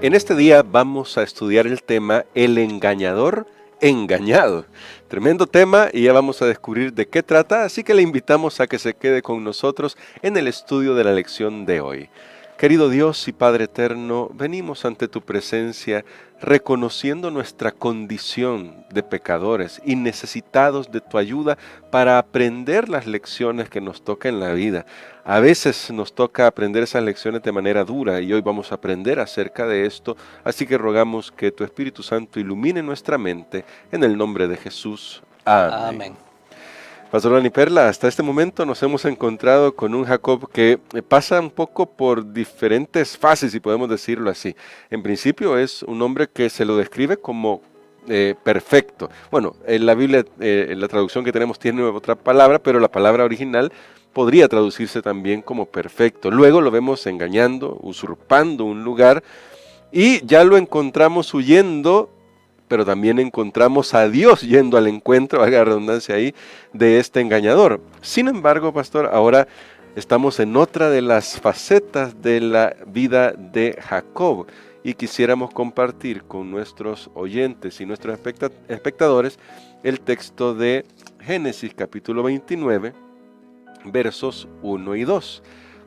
En este día vamos a estudiar el tema El engañador engañado. Tremendo tema y ya vamos a descubrir de qué trata, así que le invitamos a que se quede con nosotros en el estudio de la lección de hoy. Querido Dios y Padre eterno, venimos ante tu presencia reconociendo nuestra condición de pecadores y necesitados de tu ayuda para aprender las lecciones que nos toca en la vida. A veces nos toca aprender esas lecciones de manera dura y hoy vamos a aprender acerca de esto, así que rogamos que tu Espíritu Santo ilumine nuestra mente en el nombre de Jesús. Amén. Amén. Pastor Dani Perla, hasta este momento nos hemos encontrado con un Jacob que pasa un poco por diferentes fases, si podemos decirlo así. En principio es un hombre que se lo describe como perfecto. Bueno, en la Biblia, en la traducción que tenemos tiene otra palabra, pero la palabra original podría traducirse también como perfecto. Luego lo vemos engañando, usurpando un lugar y ya lo encontramos huyendo, pero también encontramos a Dios yendo al encuentro, valga la redundancia ahí, de este engañador. Sin embargo, pastor, ahora estamos en otra de las facetas de la vida de Jacob y quisiéramos compartir con nuestros oyentes y nuestros espectadores el texto de Génesis capítulo 29, versos 1 y 2.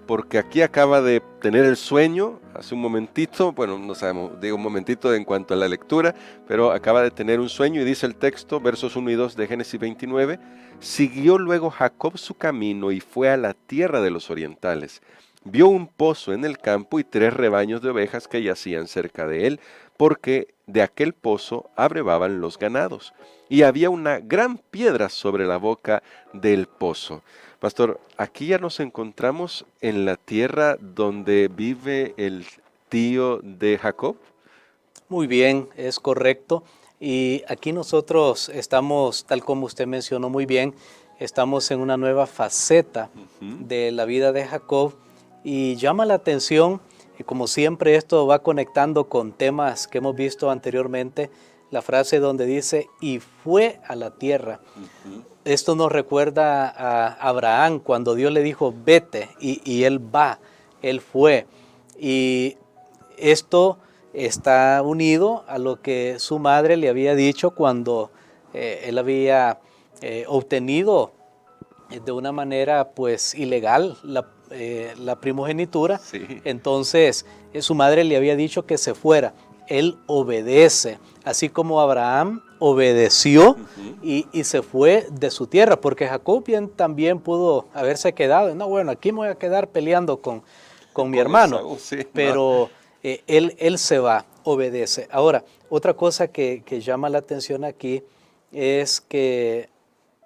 Porque aquí acaba de tener el sueño, hace un momentito, bueno, no sabemos, digo un momentito en cuanto a la lectura, pero acaba de tener un sueño y dice el texto, versos 1 y 2 de Génesis 29, siguió luego Jacob su camino y fue a la tierra de los orientales. Vio un pozo en el campo y 3 rebaños de ovejas que yacían cerca de él, porque de aquel pozo abrevaban los ganados. Y había una gran piedra sobre la boca del pozo. Pastor, aquí ya nos encontramos en la tierra donde vive el tío de Jacob. Muy bien, es correcto. Y aquí nosotros estamos, tal como usted mencionó muy bien, estamos en una nueva faceta de la vida de Jacob y llama la atención, y como siempre esto va conectando con temas que hemos visto anteriormente, la frase donde dice, y fue a la tierra. Esto nos recuerda a Abraham cuando Dios le dijo, vete, y él va, él fue. Y esto está unido a lo que su madre le había dicho cuando él había obtenido de una manera pues ilegal la primogenitura. Sí. Entonces su madre le había dicho que se fuera. Él obedece, así como Abraham obedeció y se fue de su tierra, porque Jacob bien también pudo haberse quedado. No, bueno, aquí me voy a quedar peleando con mi hermano, Esaú, sí, pero él se va, obedece. Ahora, otra cosa que llama la atención aquí es que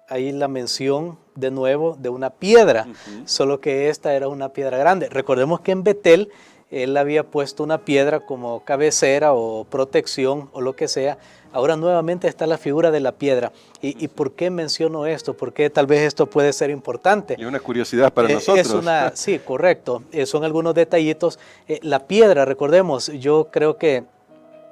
hay la mención de nuevo de una piedra, solo que esta era una piedra grande. Recordemos que en Betel él había puesto una piedra como cabecera o protección o lo que sea. Ahora nuevamente está la figura de la piedra. ¿Y por qué menciono esto? Porque tal vez esto puede ser importante. Y una curiosidad para nosotros. Sí, correcto. Son algunos detallitos. La piedra, recordemos, yo creo que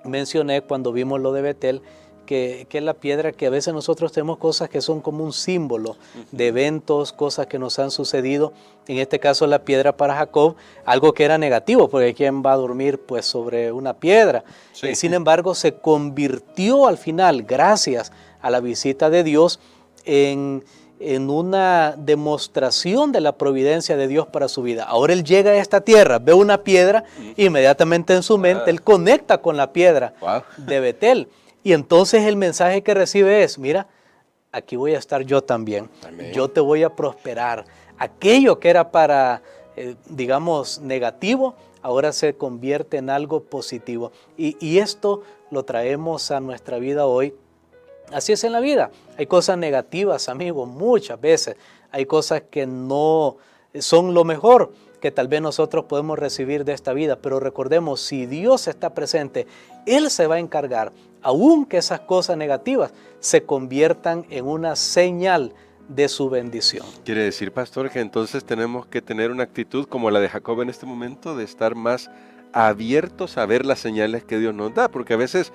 mencioné cuando vimos lo de Betel, que es la piedra que a veces nosotros tenemos cosas que son como un símbolo de eventos, cosas que nos han sucedido. En este caso la piedra para Jacob, algo que era negativo, porque ¿quién va a dormir pues sobre una piedra? Sí. Sin embargo, se convirtió al final, gracias a la visita de Dios, en una demostración de la providencia de Dios para su vida. Ahora él llega a esta tierra, ve una piedra, inmediatamente en su mente él conecta con la piedra de Betel. Y entonces el mensaje que recibe es, mira, aquí voy a estar yo también. Amén. Yo te voy a prosperar. Aquello que era para, digamos, negativo, ahora se convierte en algo positivo. Y esto lo traemos a nuestra vida hoy. Así es en la vida. Hay cosas negativas, amigos, muchas veces. Hay cosas que no son lo mejor que tal vez nosotros podemos recibir de esta vida. Pero recordemos, si Dios está presente, Él se va a encargar, aun que esas cosas negativas se conviertan en una señal de su bendición. Quiere decir, pastor, que entonces tenemos que tener una actitud como la de Jacob en este momento, de estar más abiertos a ver las señales que Dios nos da, porque a veces,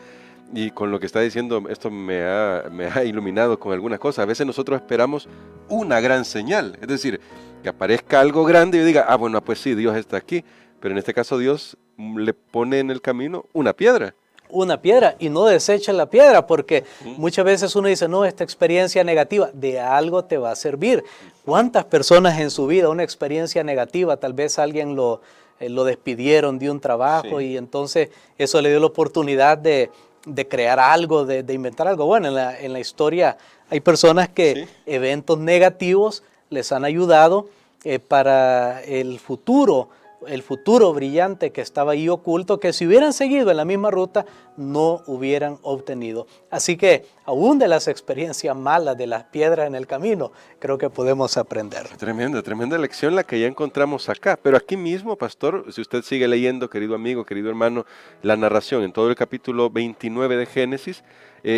y con lo que está diciendo, esto me ha iluminado con algunas cosas, a veces nosotros esperamos una gran señal, es decir, que aparezca algo grande y yo diga, bueno, pues sí, Dios está aquí, pero en este caso Dios le pone en el camino una piedra. Una piedra y no desecha la piedra, porque muchas veces uno dice, no, esta experiencia negativa de algo te va a servir. ¿Cuántas personas en su vida una experiencia negativa, tal vez alguien lo despidieron de un trabajo y entonces eso le dio la oportunidad de crear algo, de inventar algo? Bueno, en la historia hay personas que eventos negativos les han ayudado para el futuro brillante que estaba ahí oculto, que si hubieran seguido en la misma ruta no hubieran obtenido. Así que aún de las experiencias malas, de las piedras en el camino, creo que podemos aprender. Tremenda lección la que ya encontramos acá. Pero aquí mismo, pastor, si usted sigue leyendo, querido amigo, querido hermano, la narración en todo el capítulo 29 de Génesis,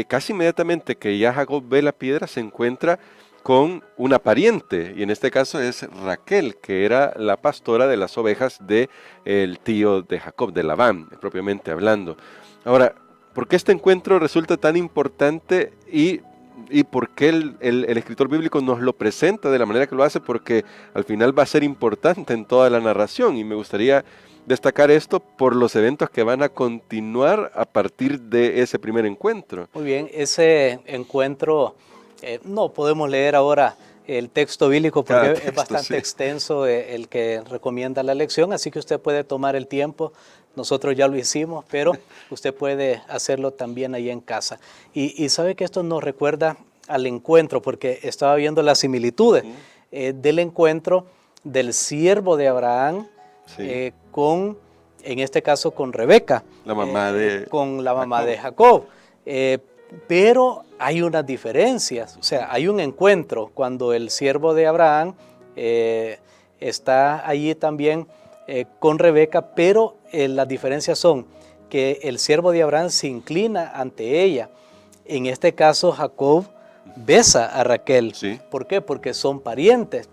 casi inmediatamente que ya Jacob ve la piedra, se encuentra con una pariente, y en este caso es Raquel, que era la pastora de las ovejas del tío de Jacob, de Labán, propiamente hablando. Ahora, ¿por qué este encuentro resulta tan importante y por qué el escritor bíblico nos lo presenta de la manera que lo hace? Porque al final va a ser importante en toda la narración, y me gustaría destacar esto por los eventos que van a continuar a partir de ese primer encuentro. Muy bien, ese encuentro... no podemos leer ahora el texto bíblico porque es bastante extenso el que recomienda la lección, así que usted puede tomar el tiempo. Nosotros ya lo hicimos, pero usted puede hacerlo también ahí en casa. Y sabe que esto nos recuerda al encuentro, porque estaba viendo las similitudes del encuentro del siervo de Abraham con, en este caso, con Rebeca, la mamá con la mamá de Jacob. Pero hay unas diferencias, o sea, hay un encuentro cuando el siervo de Abraham está allí también con Rebeca, pero las diferencias son que el siervo de Abraham se inclina ante ella. En este caso, Jacob besa a Raquel. Sí. ¿Por qué? Porque son parientes.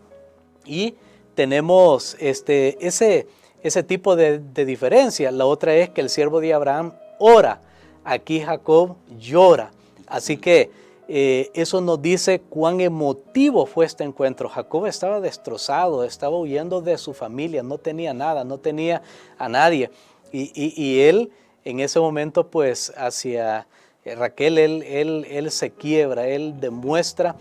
Y tenemos ese tipo de diferencia. La otra es que el siervo de Abraham ora. Aquí Jacob llora. Así que eso nos dice cuán emotivo fue este encuentro. Jacob estaba destrozado, estaba huyendo de su familia, no tenía nada, no tenía a nadie. Y él en ese momento pues hacia Raquel, él se quiebra, él demuestra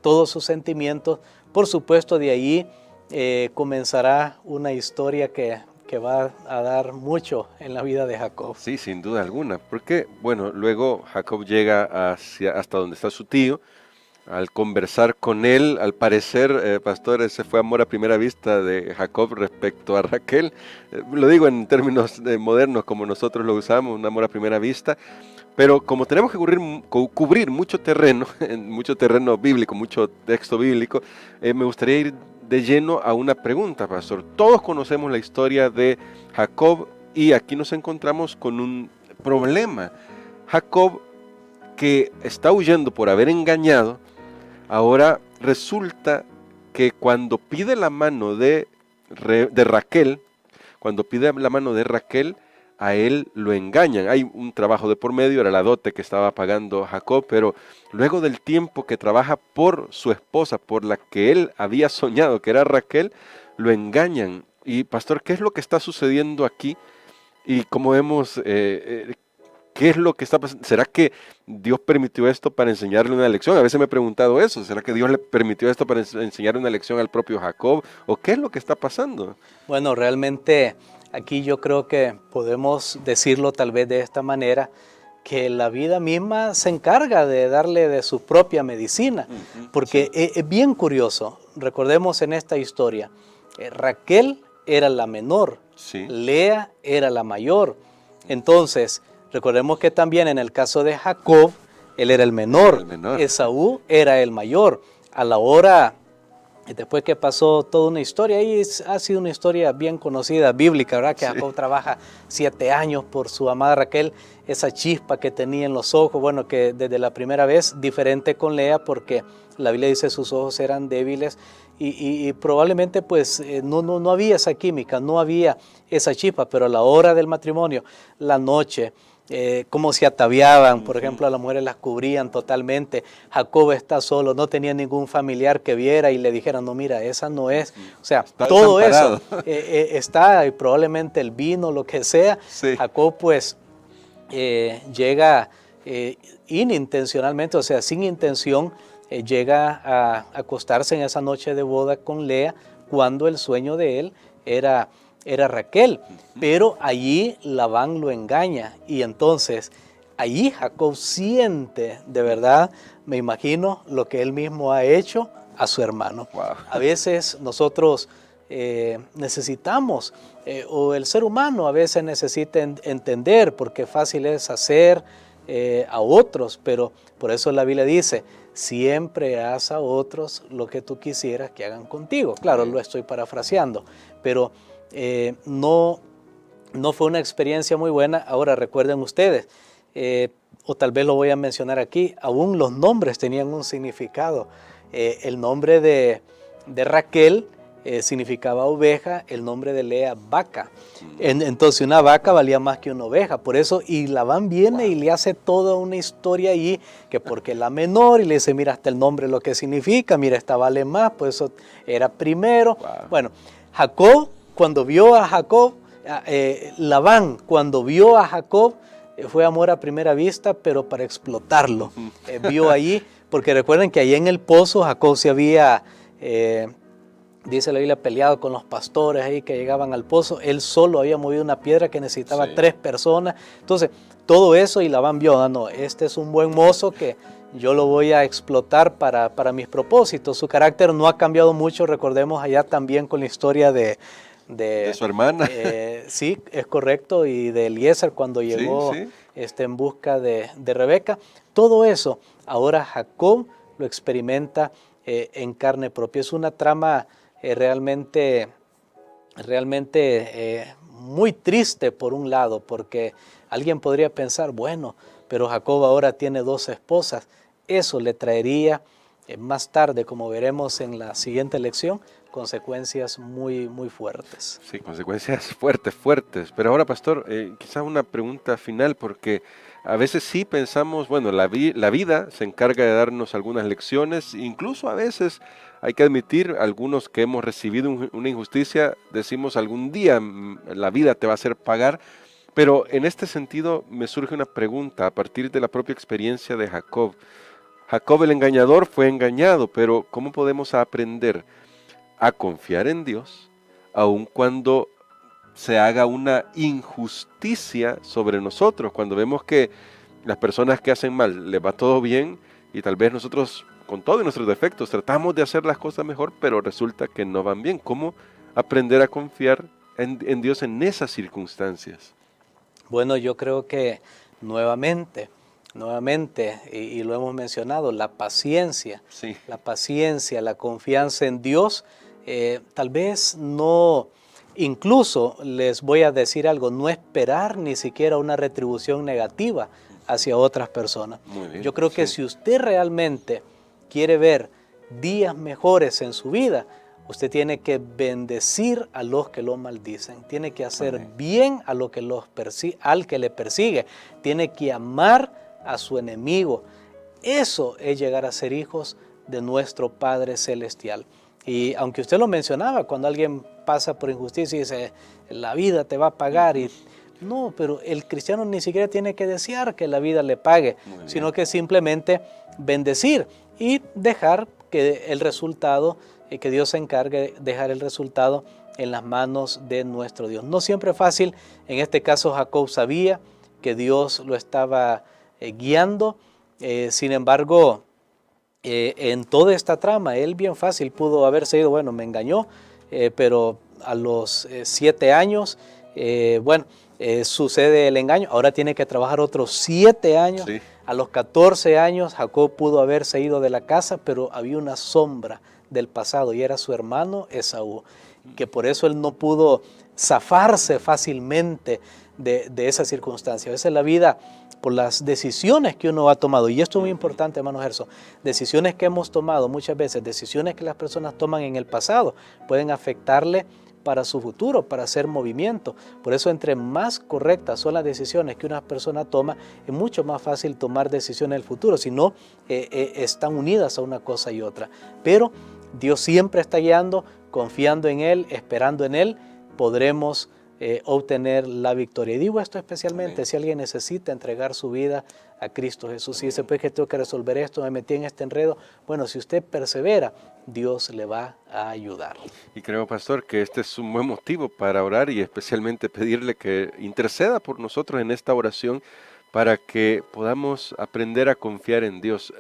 todos sus sentimientos. Por supuesto de ahí comenzará una historia que va a dar mucho en la vida de Jacob. Sí, sin duda alguna, porque, bueno, luego Jacob llega hasta donde está su tío. Al conversar con él, al parecer, pastor, ese fue amor a primera vista de Jacob respecto a Raquel. Lo digo en términos modernos, como nosotros lo usamos, un amor a primera vista. Pero como tenemos que cubrir mucho terreno bíblico, mucho texto bíblico, me gustaría ir de lleno a una pregunta, pastor. Todos conocemos la historia de Jacob y aquí nos encontramos con un problema. Jacob, que está huyendo por haber engañado, ahora resulta que cuando pide la mano de Raquel, a él lo engañan. Hay un trabajo de por medio, era la dote que estaba pagando Jacob, pero luego del tiempo que trabaja por su esposa, por la que él había soñado, que era Raquel, lo engañan. Y pastor, ¿qué es lo que está sucediendo aquí? Y como vemos, ¿qué es lo que está pasando? ¿Será que Dios permitió esto para enseñarle una lección? A veces me he preguntado eso. ¿Será que Dios le permitió esto para enseñarle una lección al propio Jacob? ¿O qué es lo que está pasando? Bueno, realmente aquí yo creo que podemos decirlo tal vez de esta manera, que la vida misma se encarga de darle de su propia medicina, porque es bien curioso. Recordemos en esta historia, Raquel era la menor, Lea era la mayor. Entonces, recordemos que también en el caso de Jacob, él era el menor, Esaú era el mayor. A la hora, después que pasó toda una historia, y ha sido una historia bien conocida, bíblica, ¿verdad? Que Jacob trabaja 7 años por su amada Raquel, esa chispa que tenía en los ojos, bueno, que desde la primera vez, diferente con Lea, porque la Biblia dice sus ojos eran débiles, y probablemente pues no había esa química, no había esa chispa, pero a la hora del matrimonio, la noche, cómo se ataviaban. Por ejemplo, a las mujeres las cubrían totalmente. Jacob está solo, no tenía ningún familiar que viera y le dijera, no, mira, esa no es. O sea, Está todo desamparado. eso está, y probablemente el vino, lo que sea. Sí. Jacob pues llega inintencionalmente, o sea, sin intención, llega a acostarse en esa noche de boda con Lea, cuando el sueño de él era Raquel, pero allí Labán lo engaña y entonces allí Jacob siente de verdad, me imagino, lo que él mismo ha hecho a su hermano. Wow. A veces nosotros necesitamos, o el ser humano a veces necesita entender, porque fácil es hacer a otros, pero por eso la Biblia dice, siempre haz a otros lo que tú quisieras que hagan contigo. Claro, lo estoy parafraseando, pero no fue una experiencia muy buena. Ahora recuerden ustedes, o tal vez lo voy a mencionar aquí, aún los nombres tenían un significado. El nombre de Raquel significaba oveja, el nombre de Lea vaca. Entonces una vaca valía más que una oveja, por eso, y Labán viene y le hace toda una historia allí, que porque la menor, y le dice, mira hasta el nombre lo que significa, mira esta vale más, pues eso era primero. Bueno, Jacob, cuando vio a Jacob, Labán, cuando vio a Jacob, fue amor a primera vista, pero para explotarlo. Vio allí, porque recuerden que allí en el pozo Jacob se había, dice la Biblia, peleado con los pastores ahí que llegaban al pozo. Él solo había movido una piedra que necesitaba 3 personas. Entonces, todo eso, y Labán vio, no, este es un buen mozo que yo lo voy a explotar para mis propósitos. Su carácter no ha cambiado mucho, recordemos allá también con la historia de su hermana. Sí, es correcto, y de Eliezer cuando llegó en busca de Rebeca. Todo eso, ahora Jacob lo experimenta en carne propia. Es una trama realmente muy triste por un lado, porque alguien podría pensar, bueno, pero Jacob ahora tiene 2 esposas. Eso le traería más tarde, como veremos en la siguiente lección, consecuencias muy, muy fuertes. Sí, consecuencias fuertes. Pero ahora, pastor, quizás una pregunta final, porque a veces sí pensamos, bueno, la vida se encarga de darnos algunas lecciones, incluso a veces hay que admitir, algunos que hemos recibido una injusticia, decimos algún día la vida te va a hacer pagar. Pero en este sentido me surge una pregunta a partir de la propia experiencia de Jacob. Jacob el engañador fue engañado, pero ¿cómo podemos aprender a confiar en Dios aun cuando se haga una injusticia sobre nosotros? Cuando vemos que las personas que hacen mal les va todo bien y tal vez nosotros con todos nuestros defectos tratamos de hacer las cosas mejor, pero resulta que no van bien. ¿Cómo aprender a confiar en Dios en esas circunstancias? Bueno, yo creo que nuevamente, y lo hemos mencionado, la paciencia, la confianza en Dios, tal vez no, incluso les voy a decir algo, no esperar ni siquiera una retribución negativa hacia otras personas. Yo creo que si usted realmente quiere ver días mejores en su vida, usted tiene que bendecir a los que lo maldicen, tiene que hacer bien a lo que al que le persigue, tiene que amar a su enemigo. Eso es llegar a ser hijos de nuestro Padre Celestial. Y aunque usted lo mencionaba, cuando alguien pasa por injusticia y dice, la vida te va a pagar, y no, pero el cristiano ni siquiera tiene que desear que la vida le pague, sino que simplemente bendecir y dejar que el resultado, que Dios se encargue de dejar el resultado en las manos de nuestro Dios. No siempre es fácil. En este caso Jacob sabía que Dios lo estaba guiando, sin embargo, en toda esta trama, él bien fácil pudo haberse ido, bueno, me engañó, pero a los 7 años, sucede el engaño, ahora tiene que trabajar otros 7 años. A los 14 años Jacob pudo haberse ido de la casa, pero había una sombra del pasado y era su hermano Esaú, que por eso él no pudo zafarse fácilmente de esa circunstancia. A veces la vida, por las decisiones que uno ha tomado, y esto es muy importante, hermano Gerson, decisiones que hemos tomado muchas veces, decisiones que las personas toman en el pasado, pueden afectarle para su futuro, para hacer movimiento. Por eso, entre más correctas son las decisiones que una persona toma, es mucho más fácil tomar decisiones en el futuro, si no están unidas a una cosa y otra. Pero Dios siempre está guiando, confiando en Él, esperando en Él, podremos obtener la victoria. Y digo esto especialmente Amén. Si alguien necesita entregar su vida a Cristo Jesús y dice, pues que tengo que resolver esto, me metí en este enredo. Bueno, si usted persevera, Dios le va a ayudar. Y creo, pastor, que este es un buen motivo para orar y especialmente pedirle que interceda por nosotros en esta oración para que podamos aprender a confiar en Dios.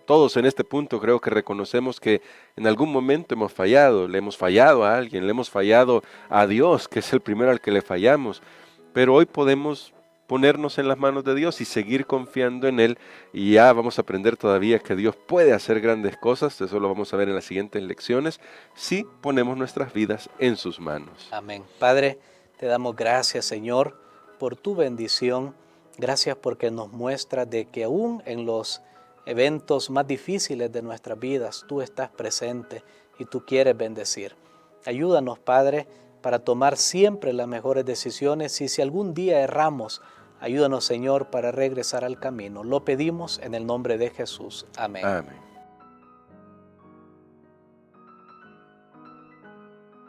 Todos en este punto creo que reconocemos que en algún momento hemos fallado, le hemos fallado a alguien, le hemos fallado a Dios, que es el primero al que le fallamos, pero hoy podemos ponernos en las manos de Dios y seguir confiando en Él, y ya vamos a aprender todavía que Dios puede hacer grandes cosas. Eso lo vamos a ver en las siguientes lecciones, si ponemos nuestras vidas en sus manos. Amén. Padre, te damos gracias, Señor, por tu bendición. Gracias porque nos muestra de que aún en los eventos más difíciles de nuestras vidas, tú estás presente y tú quieres bendecir. Ayúdanos, Padre, para tomar siempre las mejores decisiones, y si algún día erramos, ayúdanos, Señor, para regresar al camino. Lo pedimos en el nombre de Jesús. Amén. Amén.